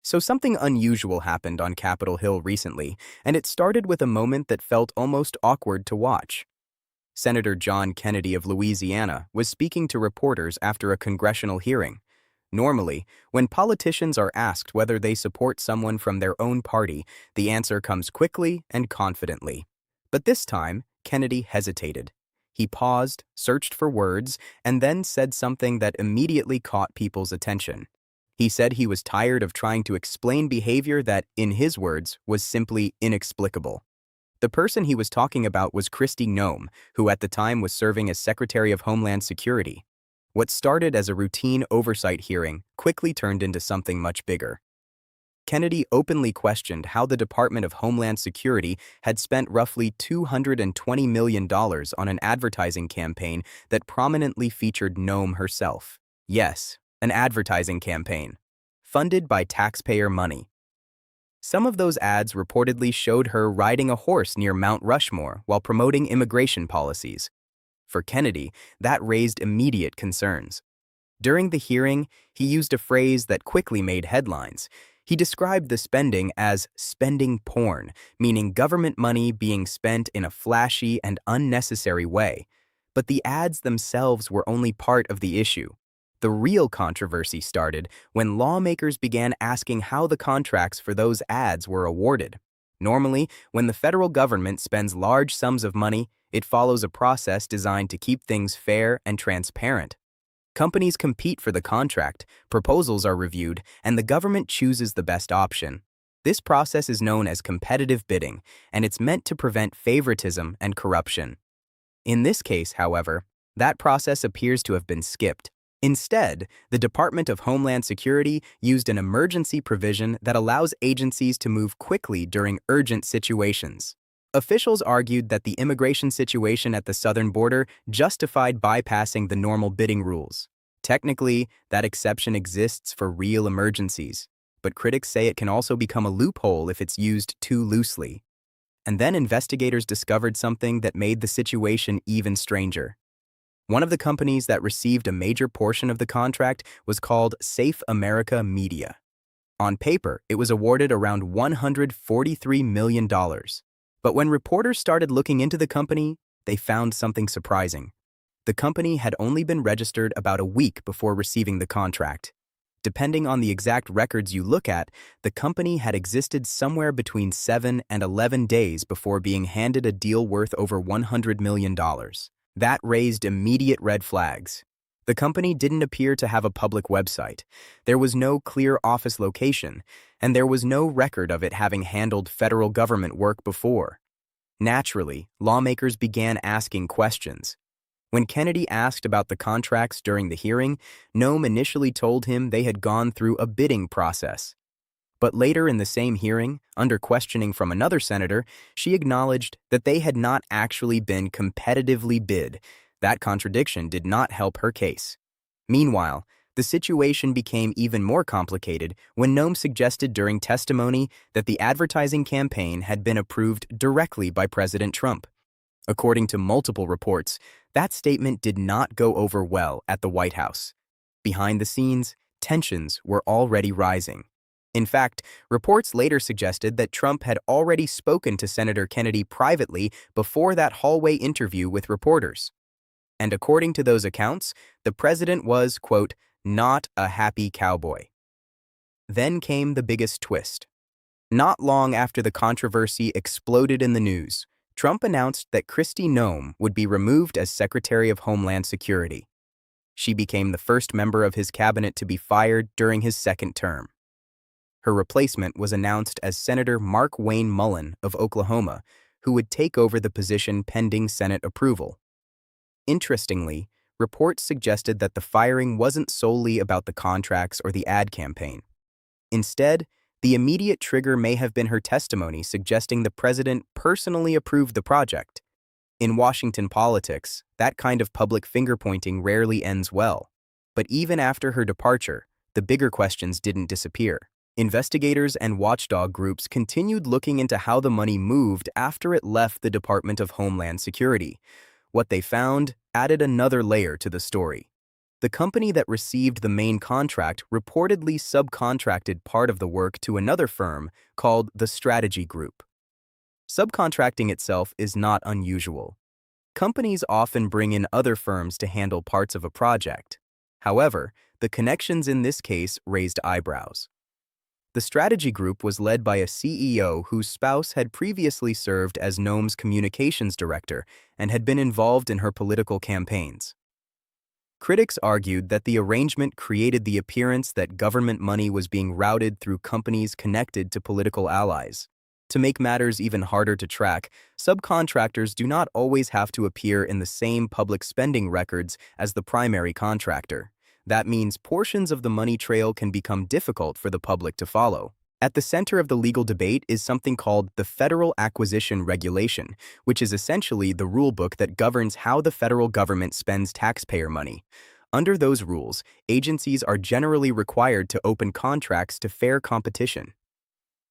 So something unusual happened on Capitol Hill recently, and it started with a moment that felt almost awkward to watch. Senator John Kennedy of Louisiana was speaking to reporters after a congressional hearing. Normally, when politicians are asked whether they support someone from their own party, the answer comes quickly and confidently. But this time, Kennedy hesitated. He paused, searched for words, and then said something that immediately caught people's attention. He said he was tired of trying to explain behavior that, in his words, was simply inexplicable. The person he was talking about was Kristi Noem, who at the time was serving as Secretary of Homeland Security. What started as a routine oversight hearing quickly turned into something much bigger. Kennedy openly questioned how the Department of Homeland Security had spent roughly $220 million on an advertising campaign that prominently featured Noem herself. Yes, an advertising campaign, funded by taxpayer money. Some of those ads reportedly showed her riding a horse near Mount Rushmore while promoting immigration policies. For Kennedy, that raised immediate concerns. During the hearing, he used a phrase that quickly made headlines. He described the spending as spending porn, meaning government money being spent in a flashy and unnecessary way. But the ads themselves were only part of the issue. The real controversy started when lawmakers began asking how the contracts for those ads were awarded. Normally, when the federal government spends large sums of money, it follows a process designed to keep things fair and transparent. Companies compete for the contract, proposals are reviewed, and the government chooses the best option. This process is known as competitive bidding, and it's meant to prevent favoritism and corruption. In this case, however, that process appears to have been skipped. Instead, the Department of Homeland Security used an emergency provision that allows agencies to move quickly during urgent situations. Officials argued that the immigration situation at the southern border justified bypassing the normal bidding rules. Technically, that exception exists for real emergencies, but critics say it can also become a loophole if it's used too loosely. And then investigators discovered something that made the situation even stranger. One of the companies that received a major portion of the contract was called Safe America Media. On paper, it was awarded around $143 million. But when reporters started looking into the company, they found something surprising. The company had only been registered about a week before receiving the contract. Depending on the exact records you look at, the company had existed somewhere between 7 and 11 days before being handed a deal worth over $100 million. That raised immediate red flags. The company didn't appear to have a public website. There was no clear office location, and there was no record of it having handled federal government work before. Naturally, lawmakers began asking questions. When Kennedy asked about the contracts during the hearing, Noem initially told him they had gone through a bidding process. But later in the same hearing, under questioning from another senator, she acknowledged that they had not actually been competitively bid. That contradiction did not help her case. Meanwhile, the situation became even more complicated when Noem suggested during testimony that the advertising campaign had been approved directly by President Trump. According to multiple reports, that statement did not go over well at the White House. Behind the scenes, tensions were already rising. In fact, reports later suggested that Trump had already spoken to Senator Kennedy privately before that hallway interview with reporters. And according to those accounts, the president was, quote, not a happy cowboy. Then came the biggest twist. Not long after the controversy exploded in the news, Trump announced that Kristi Noem would be removed as Secretary of Homeland Security. She became the first member of his cabinet to be fired during his second term. Her replacement was announced as Senator Mark Wayne Mullen of Oklahoma, who would take over the position pending Senate approval. Interestingly, reports suggested that the firing wasn't solely about the contracts or the ad campaign. Instead, the immediate trigger may have been her testimony suggesting the president personally approved the project. In Washington politics, that kind of public finger-pointing rarely ends well. But even after her departure, the bigger questions didn't disappear. Investigators and watchdog groups continued looking into how the money moved after it left the Department of Homeland Security. What they found added another layer to the story. The company that received the main contract reportedly subcontracted part of the work to another firm called the Strategy Group. Subcontracting itself is not unusual. Companies often bring in other firms to handle parts of a project. However, the connections in this case raised eyebrows. The Strategy Group was led by a CEO whose spouse had previously served as Noem's communications director and had been involved in her political campaigns. Critics argued that the arrangement created the appearance that government money was being routed through companies connected to political allies. To make matters even harder to track, subcontractors do not always have to appear in the same public spending records as the primary contractor. That means portions of the money trail can become difficult for the public to follow. At the center of the legal debate is something called the Federal Acquisition Regulation, which is essentially the rulebook that governs how the federal government spends taxpayer money. Under those rules, agencies are generally required to open contracts to fair competition.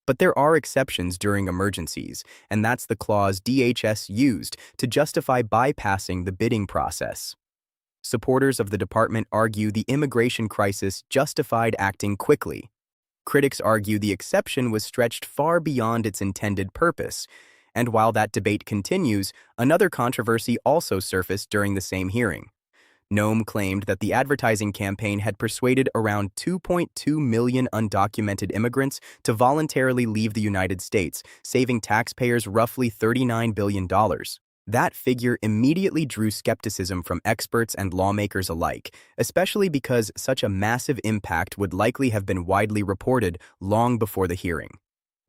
But there are exceptions during emergencies, and that's the clause DHS used to justify bypassing the bidding process. Supporters of the department argue the immigration crisis justified acting quickly. Critics argue the exception was stretched far beyond its intended purpose, and while that debate continues, another controversy also surfaced during the same hearing. Noem claimed that the advertising campaign had persuaded around 2.2 million undocumented immigrants to voluntarily leave the United States, saving taxpayers roughly $39 billion. That figure immediately drew skepticism from experts and lawmakers alike, especially because such a massive impact would likely have been widely reported long before the hearing.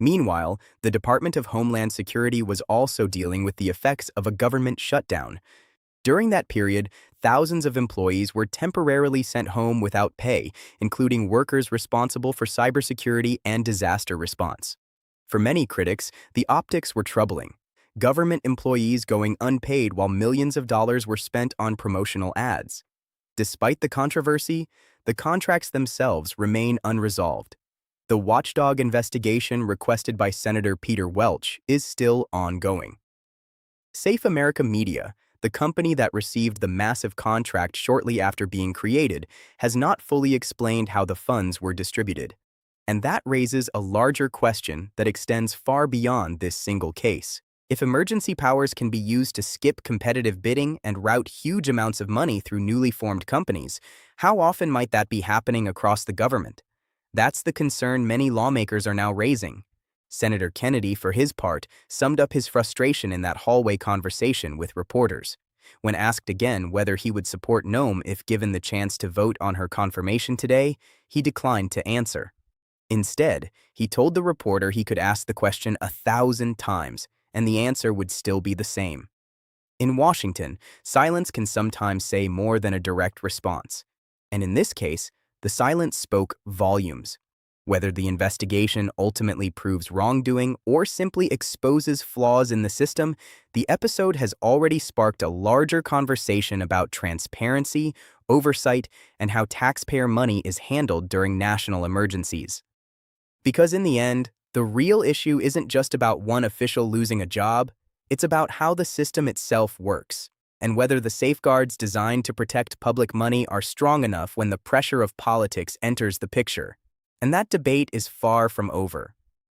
Meanwhile, the Department of Homeland Security was also dealing with the effects of a government shutdown. During that period, thousands of employees were temporarily sent home without pay, including workers responsible for cybersecurity and disaster response. For many critics, the optics were troubling. Government employees going unpaid while millions of dollars were spent on promotional ads. Despite the controversy, the contracts themselves remain unresolved. The watchdog investigation requested by Senator Peter Welch is still ongoing. Safe America Media, the company that received the massive contract shortly after being created, has not fully explained how the funds were distributed. And that raises a larger question that extends far beyond this single case. If emergency powers can be used to skip competitive bidding and route huge amounts of money through newly formed companies, how often might that be happening across the government? That's the concern many lawmakers are now raising. Senator Kennedy, for his part, summed up his frustration in that hallway conversation with reporters. When asked again whether he would support Noem if given the chance to vote on her confirmation today, he declined to answer. Instead, he told the reporter he could ask the question 1,000 times, and the answer would still be the same. In Washington, silence can sometimes say more than a direct response. And in this case, the silence spoke volumes. Whether the investigation ultimately proves wrongdoing or simply exposes flaws in the system, the episode has already sparked a larger conversation about transparency, oversight, and how taxpayer money is handled during national emergencies. Because in the end, the real issue isn't just about one official losing a job, it's about how the system itself works, and whether the safeguards designed to protect public money are strong enough when the pressure of politics enters the picture. And that debate is far from over.